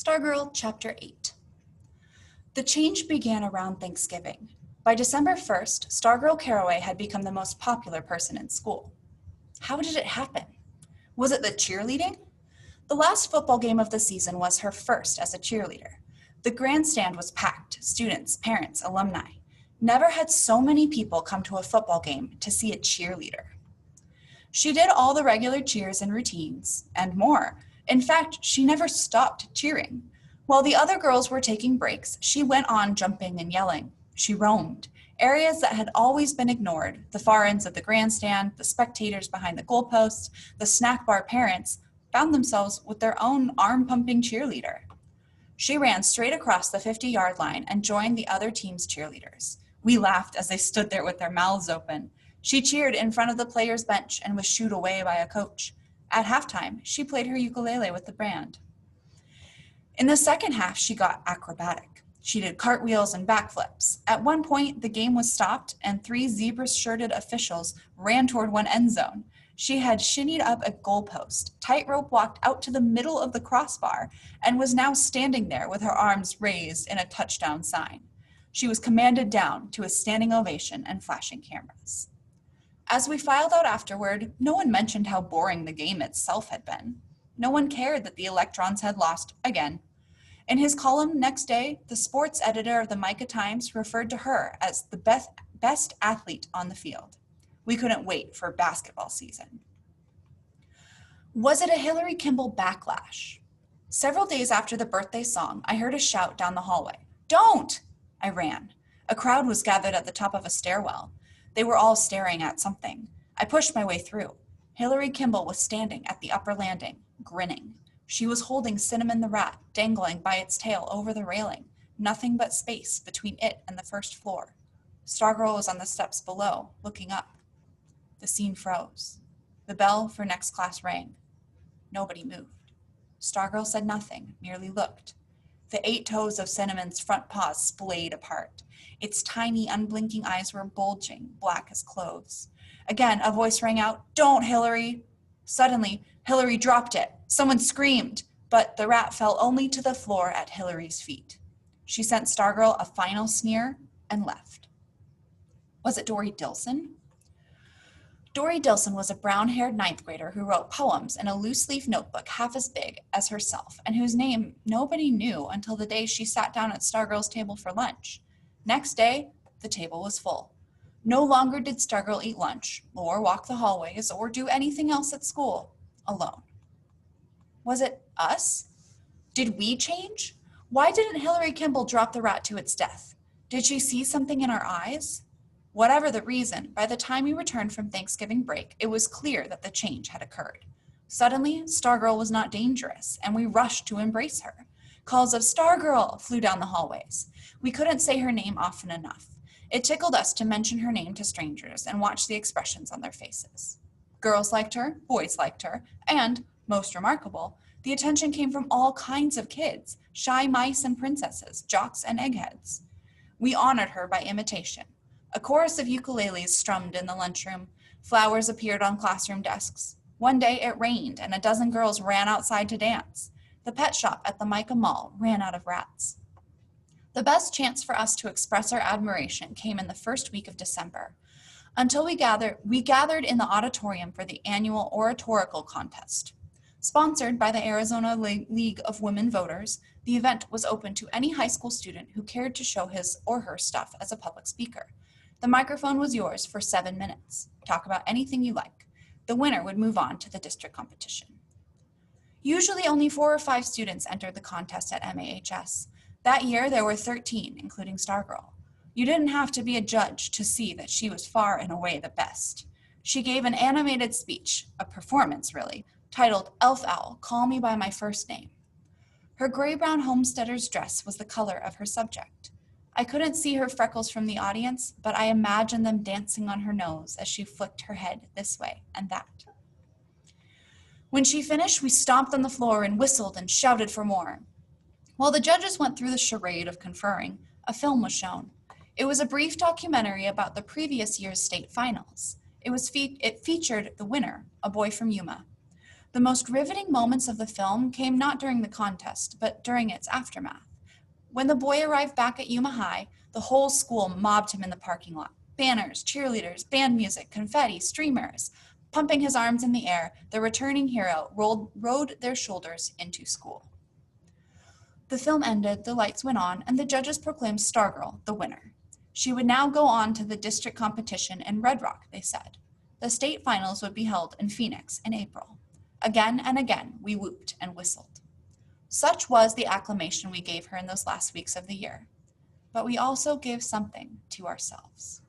Stargirl Chapter 8. The change began around Thanksgiving. By December 1st, Stargirl Caraway had become the most popular person in school. How did it happen? Was it the cheerleading? The last football game of the season was her first as a cheerleader. The grandstand was packed, students, parents, alumni. Never had so many people come to a football game to see a cheerleader. She did all the regular cheers and routines, and more. In fact, she never stopped cheering. While the other girls were taking breaks, she went on jumping and yelling. She roamed. Areas that had always been ignored, the far ends of the grandstand, the spectators behind the goalposts, the snack bar parents, found themselves with their own arm-pumping cheerleader. She ran straight across the 50-yard line and joined the other team's cheerleaders. We laughed as they stood there with their mouths open. She cheered in front of the players' bench and was shooed away by a coach. At halftime, she played her ukulele with the band. In the second half, she got acrobatic. She did cartwheels and backflips. At one point, the game was stopped and 3 zebra-shirted officials ran toward one end zone. She had shinnied up a goalpost, tightrope walked out to the middle of the crossbar, and was now standing there with her arms raised in a touchdown sign. She was commanded down to a standing ovation and flashing cameras. As we filed out afterward, no one mentioned how boring the game itself had been. No one cared that the Electrons had lost again. In his column next day, the sports editor of the Micah Times referred to her as the best athlete on the field. We couldn't wait for basketball season. Was it a Hillary Kimball backlash? Several days after the birthday song, I heard a shout down the hallway. "Don't!" I ran. A crowd was gathered at the top of a stairwell. They were all staring at something. I pushed my way through. Hillary Kimball was standing at the upper landing, grinning. She was holding Cinnamon the rat, dangling by its tail over the railing, nothing but space between it and the first floor. Stargirl was on the steps below, looking up. The scene froze. The bell for next class rang. Nobody moved. Stargirl said nothing, merely looked. The 8 toes of Cinnamon's front paws splayed apart. Its tiny, unblinking eyes were bulging, black as clothes. Again, a voice rang out, "Don't, Hillary!" Suddenly, Hillary dropped it. Someone screamed, but the rat fell only to the floor at Hillary's feet. She sent Stargirl a final sneer and left. Was it Dory Dilson? Dory Dilson was a brown-haired 9th grader who wrote poems in a loose-leaf notebook half as big as herself, and whose name nobody knew until the day she sat down at Stargirl's table for lunch. Next day, the table was full. No longer did Stargirl eat lunch, or walk the hallways, or do anything else at school alone. Was it us? Did we change? Why didn't Hillary Kimball drop the rat to its death? Did she see something in our eyes? Whatever the reason, by the time we returned from Thanksgiving break, it was clear that the change had occurred. Suddenly, Stargirl was not dangerous, and we rushed to embrace her. Calls of "Stargirl" flew down the hallways. We couldn't say her name often enough. It tickled us to mention her name to strangers and watch the expressions on their faces. Girls liked her, boys liked her, and, most remarkable, the attention came from all kinds of kids, shy mice and princesses, jocks and eggheads. We honored her by imitation. A chorus of ukuleles strummed in the lunchroom. Flowers appeared on classroom desks. One day it rained and a dozen girls ran outside to dance. The pet shop at the Micah Mall ran out of rats. The best chance for us to express our admiration came in the first week of December. Until we gathered in the auditorium for the annual oratorical contest. Sponsored by the Arizona League of Women Voters, the event was open to any high school student who cared to show his or her stuff as a public speaker. The microphone was yours for 7 minutes. Talk about anything you like. The winner would move on to the district competition. Usually only 4 or 5 students entered the contest at MAHS. That year there were 13, including Stargirl. You didn't have to be a judge to see that she was far and away the best. She gave an animated speech, a performance really, titled "Elf Owl, Call Me by My First Name." Her gray-brown homesteader's dress was the color of her subject. I couldn't see her freckles from the audience, but I imagined them dancing on her nose as she flicked her head this way and that. When she finished, we stomped on the floor and whistled and shouted for more. While the judges went through the charade of conferring, a film was shown. It was a brief documentary about the previous year's state finals. It featured the winner, a boy from Yuma. The most riveting moments of the film came not during the contest, but during its aftermath. When the boy arrived back at Yuma High, the whole school mobbed him in the parking lot. Banners, cheerleaders, band music, confetti, streamers. Pumping his arms in the air, the returning hero rode their shoulders into school. The film ended, the lights went on, and the judges proclaimed Stargirl the winner. She would now go on to the district competition in Red Rock, they said. The state finals would be held in Phoenix in April. Again and again, we whooped and whistled. Such was the acclamation we gave her in those last weeks of the year. But we also gave something to ourselves.